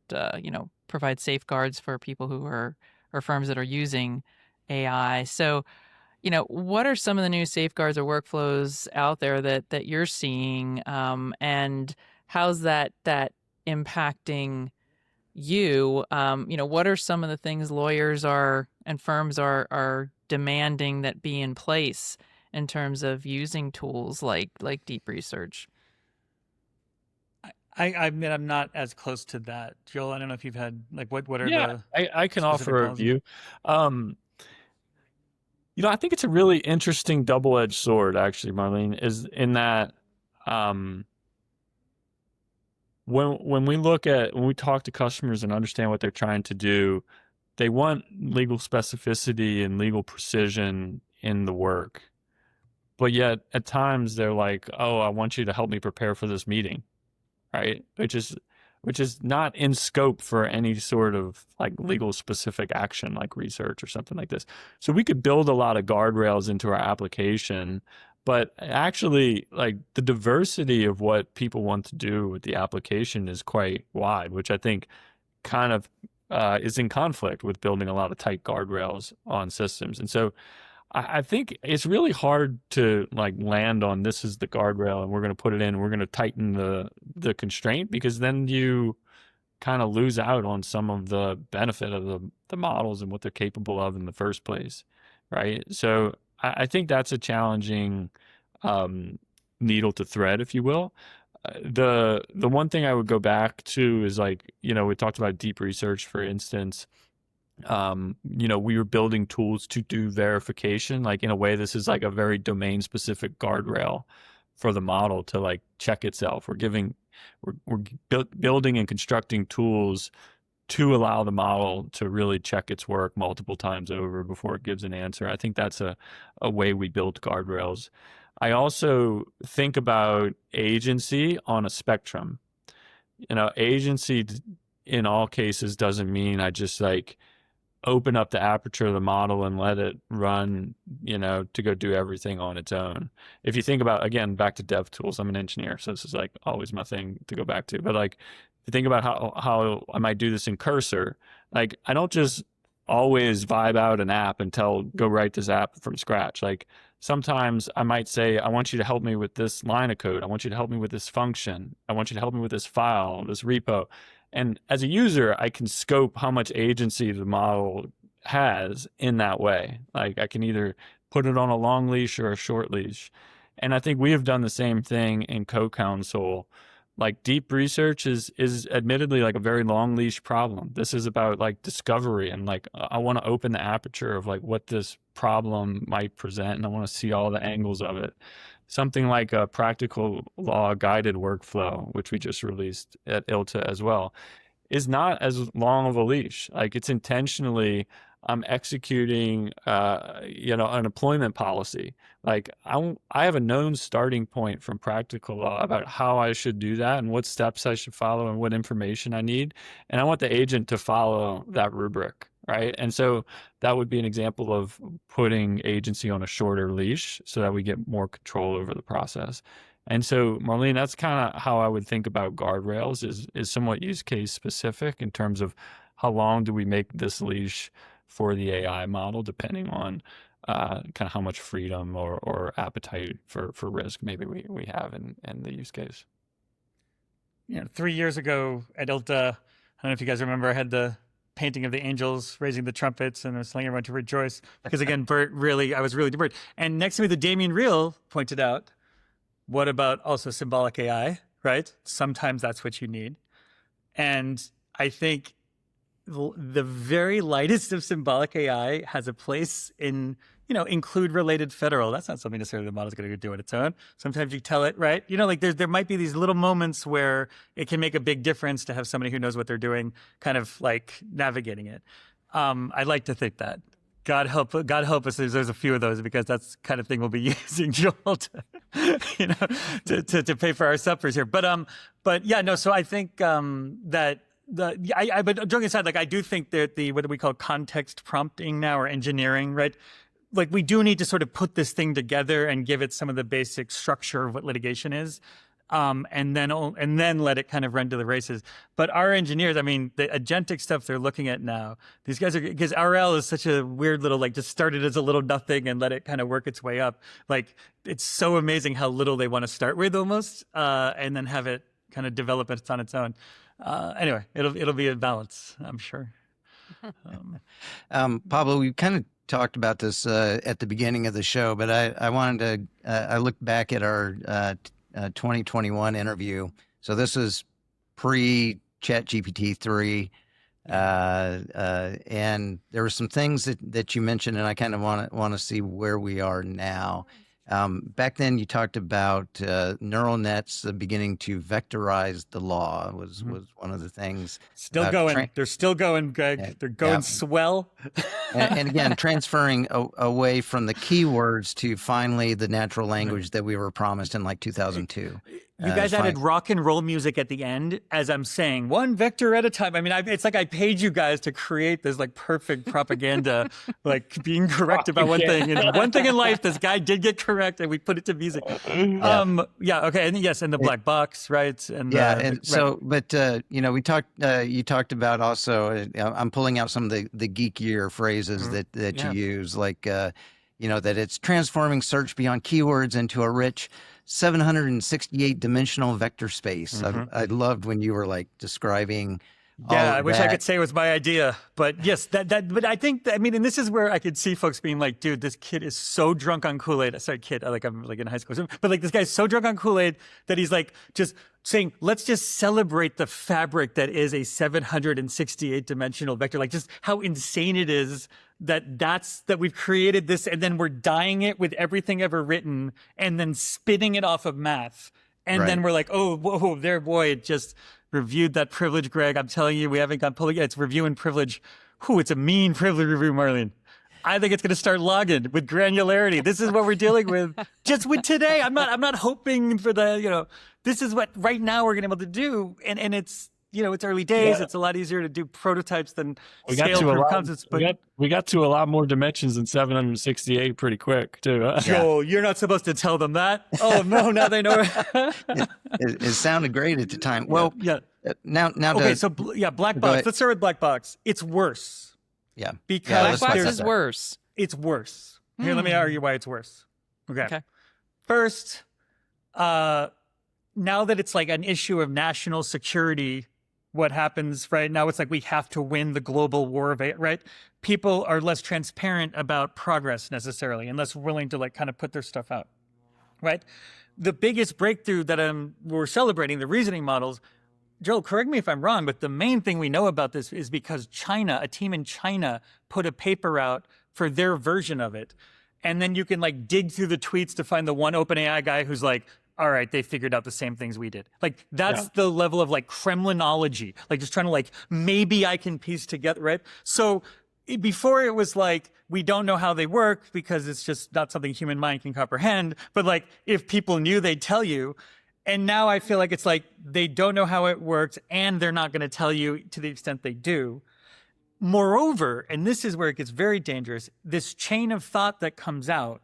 provide safeguards for people who are, or firms that are using AI. So, what are some of the new safeguards or workflows out there that you're seeing? And how's that impacting you? What are some of the things lawyers and firms are demanding that be in place in terms of using tools like deep research? I mean, I'm not as close to that, Joel. I don't know if you've had like what are Yeah, the I can specific offer a policies? view. I think it's a really interesting double-edged sword, actually, Marlene, is in that when we talk to customers and understand what they're trying to do, they want legal specificity and legal precision in the work. But yet at times they're like, oh, I want you to help me prepare for this meeting, right? Which is not in scope for any sort of like legal specific action like research or something like this. So we could build a lot of guardrails into our application, but actually like the diversity of what people want to do with the application is quite wide, which I think kind of is in conflict with building a lot of tight guardrails on systems. And so I think it's really hard to like land on this is the guardrail and we're going to put it in, we're going to tighten the constraint, because then you kind of lose out on some of the benefit of the models and what they're capable of in the first place, right? So I think that's a challenging needle to thread, if you will. The one thing I would go back to is like, we talked about deep research, for instance. we were building tools to do verification. Like in a way, this is like a very domain specific guardrail for the model to like check itself. We're building and constructing tools to allow the model to really check its work multiple times over before it gives an answer. I think that's a way we build guardrails. I also think about agency on a spectrum. Agency in all cases doesn't mean I just like open up the aperture of the model and let it run, to go do everything on its own. If you think about, again, back to dev tools, I'm an engineer, so this is like always my thing to go back to. But like, if you think about how I might do this in Cursor, like I don't just always vibe out an app and go write this app from scratch. Like sometimes I might say, I want you to help me with this line of code. I want you to help me with this function. I want you to help me with this file, this repo. And as a user, I can scope how much agency the model has in that way. Like I can either put it on a long leash or a short leash. And I think we have done the same thing in CoCounsel. Like deep research is admittedly like a very long leash problem. This is about like discovery, and like I want to open the aperture of like what this problem might present, and I want to see all the angles of it. Something like a practical law guided workflow, which we just released at ILTA as well, is not as long of a leash. Like it's intentionally, I'm executing, an employment policy. Like I have a known starting point from practical law about how I should do that and what steps I should follow and what information I need. And I want the agent to follow that rubric, right? And so that would be an example of putting agency on a shorter leash so that we get more control over the process. And so, Marlene, that's kind of how I would think about guardrails is somewhat use case specific in terms of how long do we make this leash for the AI model, depending on kind of how much freedom or appetite for risk maybe we have in the use case. 3 years ago at ILTA, I don't know if you guys remember, I had the painting of the angels raising the trumpets and I was telling everyone to rejoice because again, I was really deterred. And next to me, the Damien Reel pointed out, what about also symbolic AI, right? Sometimes that's what you need. And I think the very lightest of symbolic AI has a place in, include related federal. That's not something necessarily the model's going to do on its own. Sometimes you tell it, right? Like there might be these little moments where it can make a big difference to have somebody who knows what they're doing kind of like navigating it. I'd like to think that. God help us. There's a few of those because that's the kind of thing we'll be using Joel to pay for our suppers here. But yeah, no. So I think that but joking aside, like I do think that what do we call context prompting now or engineering, right? Like we do need to sort of put this thing together and give it some of the basic structure of what litigation is. And then let it kind of run to the races. But our engineers, I mean, the agentic stuff they're looking at now, these guys because RL is such a weird little, like just started as a little nothing and let it kind of work its way up. Like it's so amazing how little they want to start with almost, and then have it kind of develop it on its own. Anyway, it'll be a balance, I'm sure. Pablo, we kind of talked about this at the beginning of the show, but I wanted to, I looked back at our 2021 interview. So this is pre-ChatGPT 3. And there were some things that you mentioned, and I kind of want to see where we are now. Back then, you talked about neural nets beginning to vectorize the law was one of the things. Still going. They're still going, Greg. They're going swell. and again, transferring away from the keywords to finally the natural language that we were promised in like 2002. You guys added rock and roll music at the end as I'm saying, one vector at a time. I mean, it's like I paid you guys to create this like perfect propaganda, like being correct about one thing. And one thing in life, this guy did get correct and we put it to music. Okay. And yes, and the black box, right? And so, but we talked, you talked about also, I'm pulling out some of the geekier phrases that you use, like, that it's transforming search beyond keywords into a rich 768 dimensional vector space. I loved when you were like describing. I wish I could say it was my idea, but yes, but I think that, I mean, and this is where I could see folks being like, dude, this kid is so drunk on Kool-Aid. Sorry, kid, I'm like in high school, but like this guy's so drunk on Kool-Aid that he's like just saying, let's just celebrate the fabric that is a 768 dimensional vector, like just how insane it is that we've created this, and then we're dyeing it with everything ever written and then spinning it off of math. And then we're like, oh, whoa, there, boy, it just reviewed that privilege, Greg. I'm telling you, we haven't gone public yet. It's review and privilege. Whew, it's a mean privilege review, Marlene. I think it's going to start logging with granularity. This is what we're dealing with just with today. I'm not hoping for this is what right now we're going to be able to do. And it's, it's early days. Yeah. It's a lot easier to do prototypes than scale proof of concepts. But we got to a lot more dimensions than 768 pretty quick too. Joel, you're not supposed to tell them that. Oh no, now they know. It sounded great at the time. Well, yeah. Now. Okay, black box. Let's start with black box. It's worse. Yeah. Because black box is worse. It's worse. Here, let me argue why it's worse. Okay. First, now that it's like an issue of national security, what happens right now, it's like we have to win the global war of it, right? People are less transparent about progress necessarily and less willing to like kind of put their stuff out, right? The biggest breakthrough that we're celebrating, the reasoning models, Joel, correct me if I'm wrong, but the main thing we know about this is because a team in China put a paper out for their version of it. And then you can like dig through the tweets to find the one OpenAI guy who's like, all right, they figured out the same things we did. Like that's the level of like Kremlinology, like just trying to like, maybe I can piece together, right? So before it was like, we don't know how they work because it's just not something human mind can comprehend. But like, if people knew, they'd tell you. And now I feel like it's like they don't know how it works and they're not going to tell you to the extent they do. Moreover, and this is where it gets very dangerous, this chain of thought that comes out,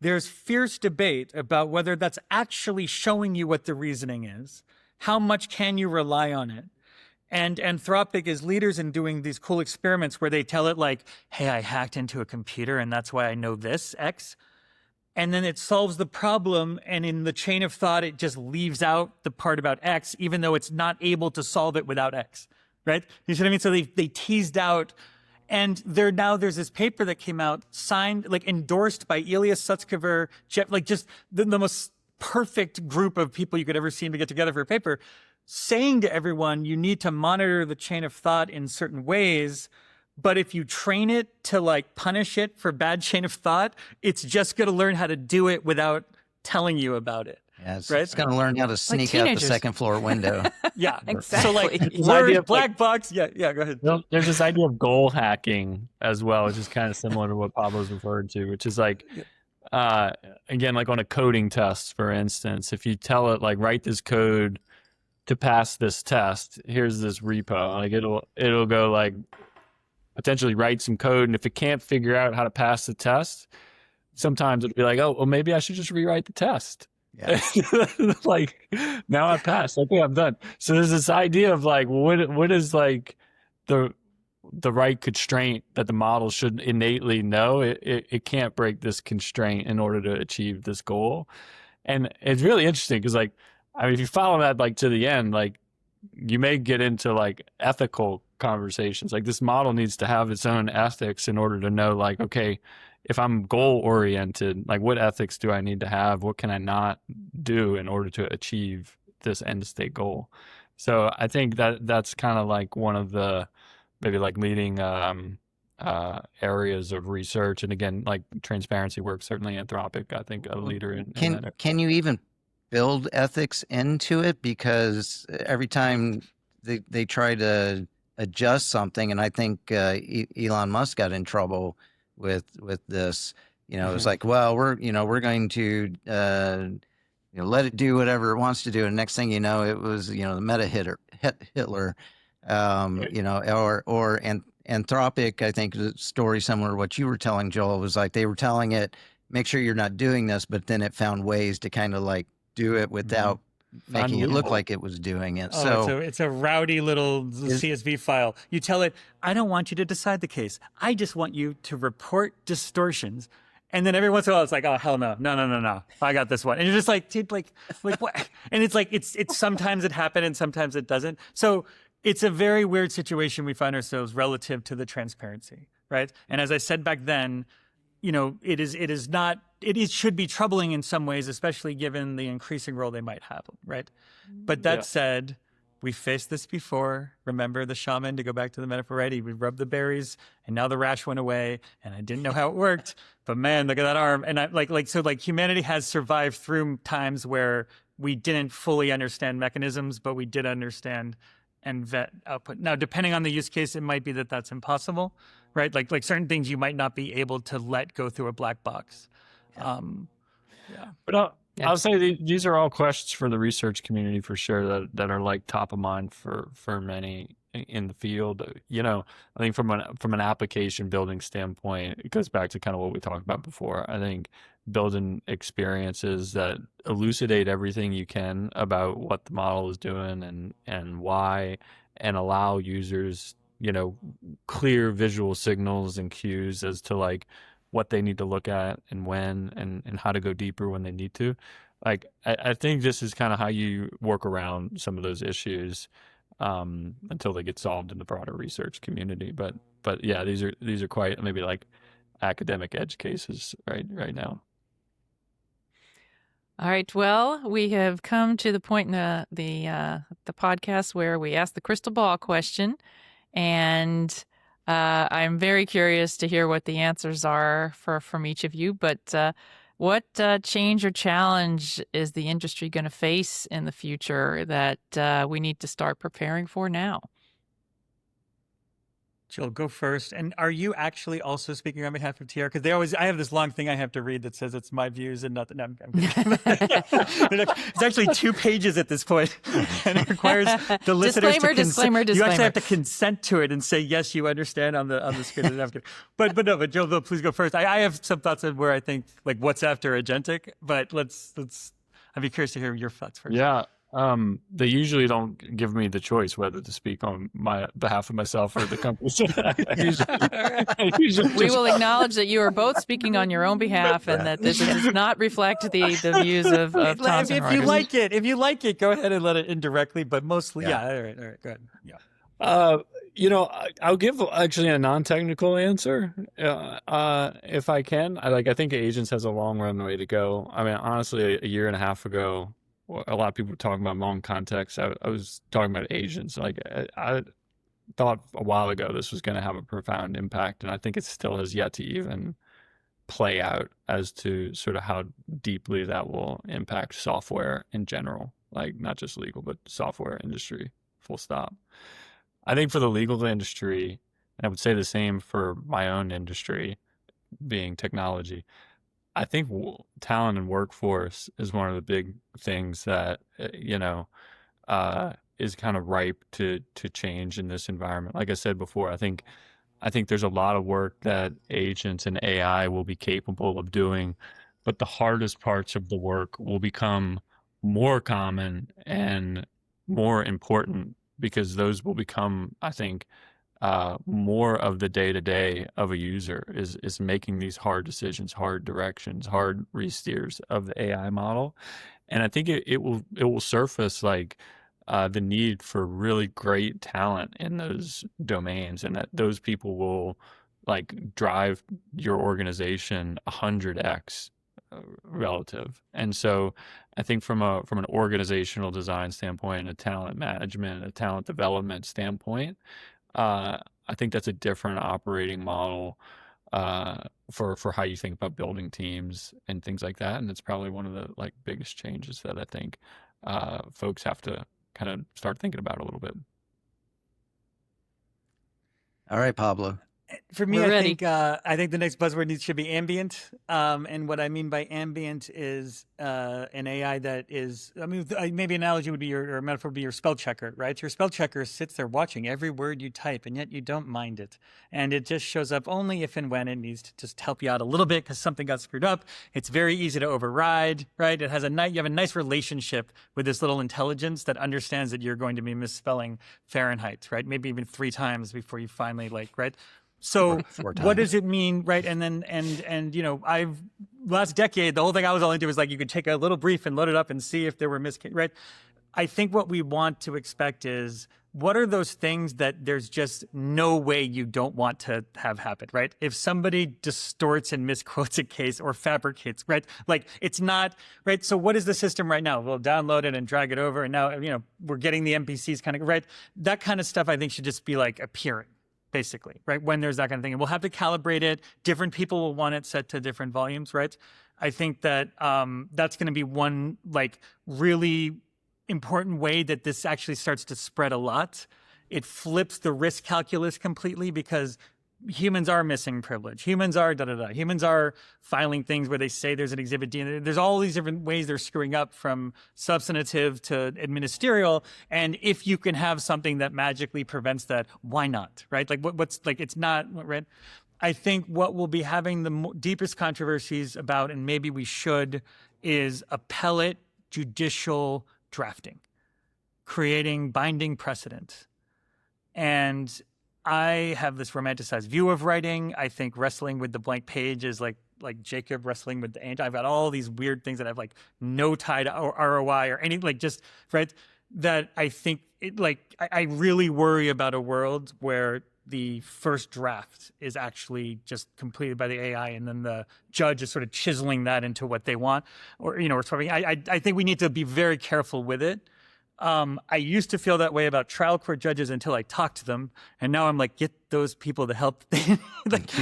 there's fierce debate about whether that's actually showing you what the reasoning is. How much can you rely on it? And Anthropic is leaders in doing these cool experiments where they tell it like, hey, I hacked into a computer and that's why I know this, X. And then it solves the problem, and in the chain of thought, it just leaves out the part about X, even though it's not able to solve it without X, right? You see what I mean? So they teased out, and there's this paper that came out, signed, like endorsed by Ilya Sutskever, Jeff, like just the most perfect group of people you could ever see to get together for a paper, saying to everyone, you need to monitor the chain of thought in certain ways. But if you train it to like punish it for bad chain of thought, it's just going to learn how to do it without telling you about it. Yeah, right? It's going to learn how to sneak out the second floor window. Yeah, exactly. So like learn black box. Yeah, go ahead. There's this idea of goal hacking as well, which is kind of similar to what Pablo's referred to, which is like, again, like on a coding test, for instance, if you tell it like write this code to pass this test, here's this repo, like it'll go like, potentially write some code, and if it can't figure out how to pass the test, sometimes it'll be like, oh, well, maybe I should just rewrite the test. Yeah. Like, now I passed. Okay, I'm done. So there's this idea of like, what is like the right constraint that the model should innately know? It can't break this constraint in order to achieve this goal. And it's really interesting because like, I mean, if you follow that like to the end, like you may get into like ethical conversations. Like this model needs to have its own ethics in order to know like, okay, if I'm goal oriented, like what ethics do I need to have? What can I not do in order to achieve this end state goal? So I think that's kind of like one of the maybe like leading areas of research. And again, like transparency work, certainly Anthropic, I think a leader in that. Can you even build ethics into it? Because every time they try to adjust something, and I think Elon Musk got in trouble with this. It's like, well, we're going to let it do whatever it wants to do, and next thing you know, it was the meta Hitler, or Anthropic. I think the story similar to what you were telling, Joel, was like they were telling it, make sure you're not doing this, but then it found ways to kind of like do it without making it look like it was doing it. So it's a rowdy little CSV file. You tell it, I don't want you to decide the case. I just want you to report distortions. And then every once in a while, it's like, oh, hell no. I got this one. And you're just like, dude, like what? And it's like, it's sometimes it happens and sometimes it doesn't. So it's a very weird situation we find ourselves relative to the transparency, right? And as I said back then, it is not should be troubling in some ways, especially given the increasing role they might have, right? But that said, we've faced this before. Remember the shaman, to go back to the metaphor, right? We rubbed the berries and now the rash went away and I didn't know how it worked, but man, look at that arm. And I humanity has survived through times where we didn't fully understand mechanisms, but we did understand and vet output. Now, depending on the use case, it might be that that's impossible, right? Like certain things you might not be able to let go through a black box. But I'll say these are all questions for the research community for sure that are like top of mind for many in the field. I think from an application building standpoint, it goes back to kind of what we talked about before. I think building experiences that elucidate everything you can about what the model is doing and why, and allow users, clear visual signals and cues as to like what they need to look at and when, and how to go deeper when they need to. Like, I think this is kind of how you work around some of those issues until they get solved in the broader research community. But yeah, these are quite maybe like academic edge cases right now. All right. Well, we have come to the point in the podcast where we ask the crystal ball question, and I'm very curious to hear what the answers are from each of you. But what change or challenge is the industry going to face in the future that we need to start preparing for now? Jill, go first. And are you actually also speaking on behalf of TR? Because I have this long thing I have to read that says it's my views and nothing. I'm kidding. It's actually 2 pages at this point, and it requires the listeners to disclaimer. You actually have to consent to it and say yes, you understand on the screen. But Jill, please go first. I have some thoughts on where I think like what's after agentic, but let's. I'd be curious to hear your thoughts first. Yeah. They usually don't give me the choice whether to speak on behalf of myself or the company. We will acknowledge that you are both speaking on your own behalf, and that this does not reflect the views of Thomson Reuters. If you like it, go ahead and let it indirectly. But mostly, yeah. All right, go ahead. Yeah. I'll give actually a non-technical answer if I can. I think agents has a long runway to go. I mean, honestly, a year and a half ago, a lot of people were talking about long context. I was talking about agents. Like I thought a while ago this was going to have a profound impact, and I think it still has yet to even play out as to sort of how deeply that will impact software in general, like not just legal, but software industry, full stop. I think for the legal industry, and I would say the same for my own industry, being technology, I think talent and workforce is one of the big things that, is kind of ripe to change in this environment. Like I said before, I think there's a lot of work that agents and AI will be capable of doing, but the hardest parts of the work will become more common and more important because those will become, I think, more of the day-to-day of a user is making these hard decisions, hard directions, hard re-steers of the AI model. And I think it will surface like the need for really great talent in those domains, and that those people will like drive your organization 100x relative. And so I think from an organizational design standpoint, a talent management, a talent development standpoint, I think that's a different operating model for how you think about building teams and things like that. And it's probably one of the like biggest changes that I think folks have to kind of start thinking about a little bit. All right, Pablo. For me, We're ready. I think the next buzzword should be ambient. And what I mean by ambient is an AI that is, maybe an analogy would be or a metaphor would be your spell checker, right? Your spell checker sits there watching every word you type, and yet you don't mind it. And it just shows up only if and when it needs to just help you out a little bit because something got screwed up. It's very easy to override, right? It has you have a nice relationship with this little intelligence that understands that you're going to be misspelling Fahrenheit, right? Maybe even 3 times before you finally right? So what does it mean, right? And then, last decade, the whole thing I was only doing was like, you could take a little brief and load it up and see if there were right? I think what we want to expect is, what are those things that there's just no way you don't want to have happen, right? If somebody distorts and misquotes a case or fabricates, right? Like, it's not, right? So what is the system right now? We'll download it and drag it over, and now, we're getting the NPCs kind of, right? That kind of stuff I think should just be like appearing, basically, right? When there's that kind of thing. And we'll have to calibrate it. Different people will want it set to different volumes, right? I think that that's going to be one like really important way that this actually starts to spread a lot. It flips the risk calculus completely, because humans are missing privilege. Humans are Humans are filing things where they say there's an exhibit D. And there's all these different ways they're screwing up, from substantive to administerial. And if you can have something that magically prevents that, why not, right? Like what's like, it's not, right? I think what we'll be having the deepest controversies about, and maybe we should, is appellate judicial drafting, creating binding precedent. And I have this romanticized view of writing. I think wrestling with the blank page is like Jacob wrestling with the angel. I've got all these weird things that have like no tie to ROI or anything, like just, right? That I think it, like, I really worry about a world where the first draft is actually just completed by the AI, and then the judge is sort of chiseling that into what they want, or or something. I think we need to be very careful with it. I used to feel that way about trial court judges until I talked to them, and now I'm like, get those people the help.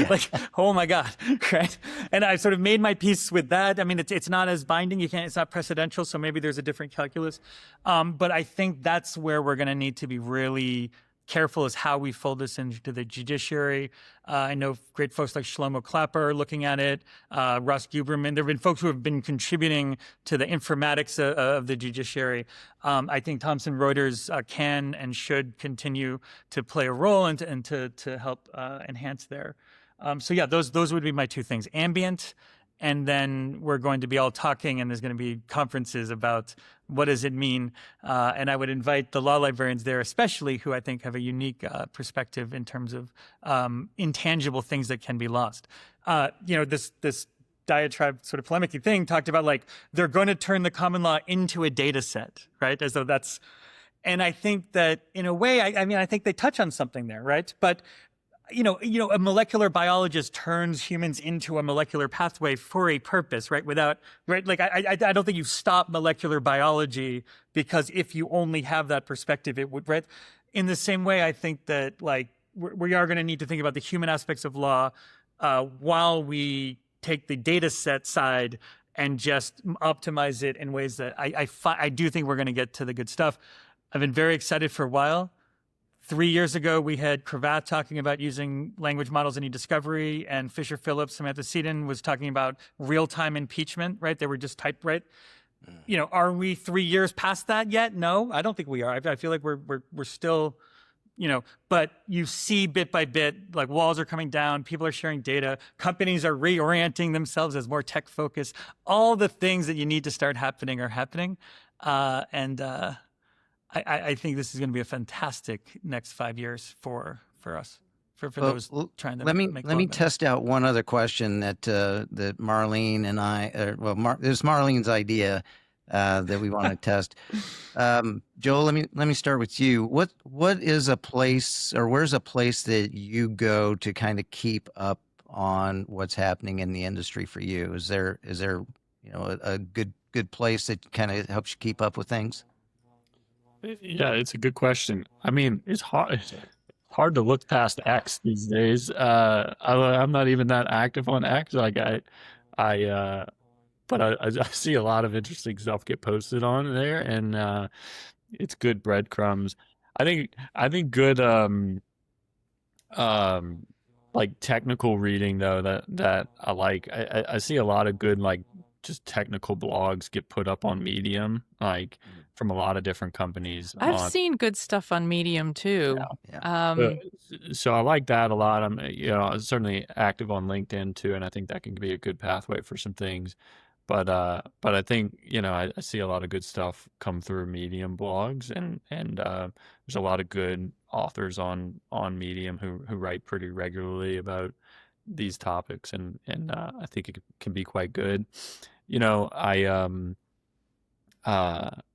like, oh my God, right? And I've sort of made my peace with that. I mean, it's not as binding. It's not precedential, so maybe there's a different calculus. But I think that's where we're going to need to be really careful, is how we fold this into the judiciary. I know great folks like Shlomo Clapper are looking at it, Russ Guberman. There have been folks who have been contributing to the informatics of the judiciary. I think Thomson Reuters can and should continue to play a role and to help enhance there. So yeah, those would be my two things: ambient, and then we're going to be all talking, and there's going to be conferences about what does it mean. And I would invite the law librarians there, especially, who I think have a unique perspective in terms of intangible things that can be lost. This diatribe sort of polemic thing talked about, like, they're going to turn the common law into a data set, right? As though that's, and I think that in a way, I think they touch on something there, right? But a molecular biologist turns humans into a molecular pathway for a purpose, right? Like, I don't think you stop molecular biology, because if you only have that perspective, it would, right? In the same way, I think that, like, we are going to need to think about the human aspects of law while we take the data set side and just optimize it in ways that I do think we're going to get to the good stuff. I've been very excited for a while. 3 years ago, we had Cravath talking about using language models in e-discovery, and Fisher Phillips, Samantha Seaton was talking about real-time impeachment, right? They were just typed, right? Are we 3 years past that yet? No, I don't think we are. I feel like we're still, but you see bit by bit, like, walls are coming down, people are sharing data, companies are reorienting themselves as more tech-focused. All the things that you need to start happening are happening. I think this is going to be a fantastic next 5 years for us, for those trying to make. Let me test out one other question that Marlene and I, it's Marlene's idea that we want to test. Joel, let me start with you. What is a place, or where's a place that you go to kind of keep up on what's happening in the industry for you? Is there a good place that kind of helps you keep up with things? Yeah, it's a good question. I mean, it's hard to look past X these days. I'm not even that active on X. Like but I see a lot of interesting stuff get posted on there, and it's good breadcrumbs. I think good like technical reading though that I like. I see a lot of good, like, just technical blogs get put up on Medium, like, from a lot of different companies. I've seen good stuff on Medium too. Yeah. So I like that a lot. I'm certainly active on LinkedIn too, and I think that can be a good pathway for some things. But I think I see a lot of good stuff come through Medium blogs, and there's a lot of good authors on Medium who write pretty regularly about these topics, and I think it can be quite good.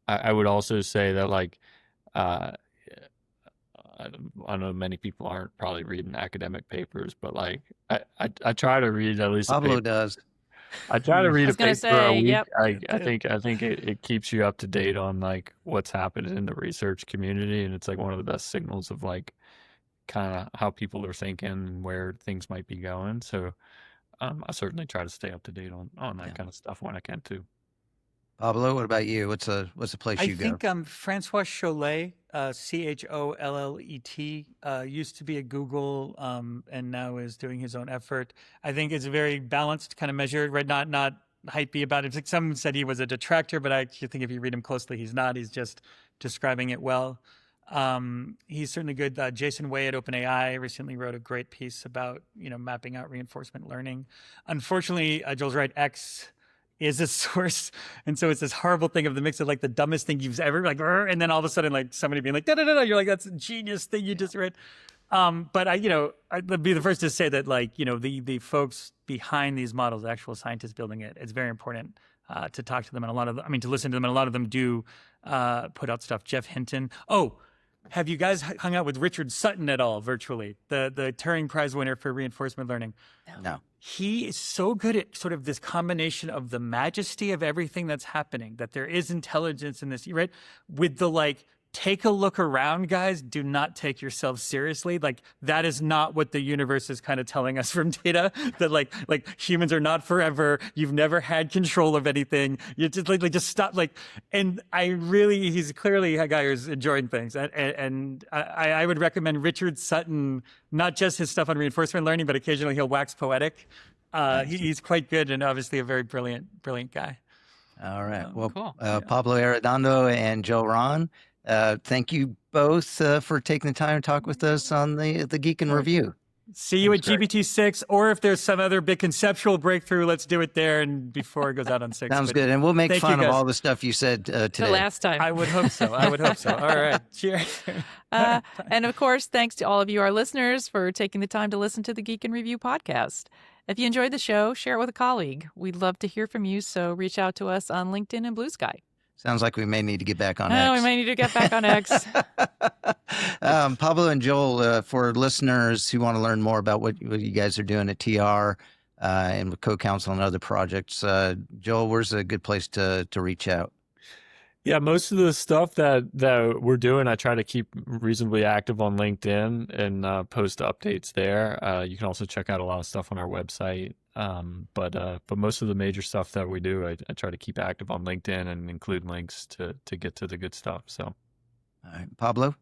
I would also say that like I know many people aren't probably reading academic papers, but like I try to read at least a Pablo paper. does. I try to read I a was gonna paper a say, week. yep. I think it keeps you up to date on like what's happening in the research community, and it's like one of the best signals of like kind of how people are thinking and where things might be going. So I certainly try to stay up to date on that kind of stuff when I can too. Pablo, what about you? What's a place I you go? think Francois Chollet, Chollet, used to be at Google and now is doing his own effort. I think it's a very balanced kind of measure, right? Not hypey about it. Like some said he was a detractor, but I actually think if you read him closely, he's not. He's just describing it well. He's certainly good. Jason Wei at OpenAI recently wrote a great piece about mapping out reinforcement learning. Unfortunately, Joel's right. X is a source, and so it's this horrible thing of the mix of like the dumbest thing you've ever like, and then all of a sudden like somebody being like da da da da, you're like, that's a genius thing you just read. But I'd be the first to say that like the folks behind these models, the actual scientists building it, it's very important to talk to them, and to listen to them, and a lot of them do put out stuff. Jeff Hinton. Oh, have you guys hung out with Richard Sutton at all virtually? The Turing Prize winner for reinforcement learning. No. He is so good at sort of this combination of the majesty of everything that's happening, that there is intelligence in this, right? With the like, take a look around, guys. Do not take yourself seriously. Like that is not what the universe is kind of telling us from data. That like humans are not forever. You've never had control of anything. You just just stop. And he's clearly a guy who's enjoying things. And I would recommend Richard Sutton, not just his stuff on reinforcement learning, but occasionally he'll wax poetic. He's quite good and obviously a very brilliant guy. All right. Well, cool. Pablo Arredondo and Joel Hron, thank you both for taking the time to talk with us on the Geek in Review. See you at GPT-6, or if there's some other big conceptual breakthrough, let's do it there and before it goes out on 6. Sounds good. And we'll make fun of all the stuff you said today. The last time. I would hope so. All right. Cheers. And of course, thanks to all of you, our listeners, for taking the time to listen to the Geek in Review podcast. If you enjoyed the show, share it with a colleague. We'd love to hear from you, so reach out to us on LinkedIn and Blue Sky. Sounds like we may need to get back on X. We may need to get back on X. Pablo and Joel, for listeners who want to learn more about what you guys are doing at TR and with CoCounsel and other projects, Joel, where's a good place to reach out? Yeah, most of the stuff that we're doing, I try to keep reasonably active on LinkedIn and post updates there. You can also check out a lot of stuff on our website. But most of the major stuff that we do, I try to keep active on LinkedIn and include links to get to the good stuff. So, all right, Pablo?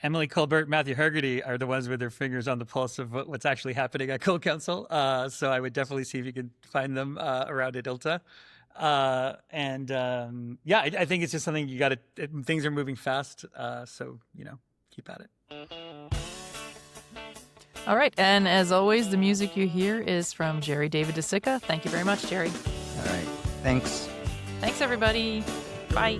Emily Colbert, Matthew Hargity are the ones with their fingers on the pulse of what's actually happening at CoCounsel. So I would definitely see if you could find them around at ILTA. I think it's just something things are moving fast. So, keep at it. All right. And as always, the music you hear is from Jerry David DeSica. Thank you very much, Jerry. All right. Thanks. Thanks, everybody. Bye.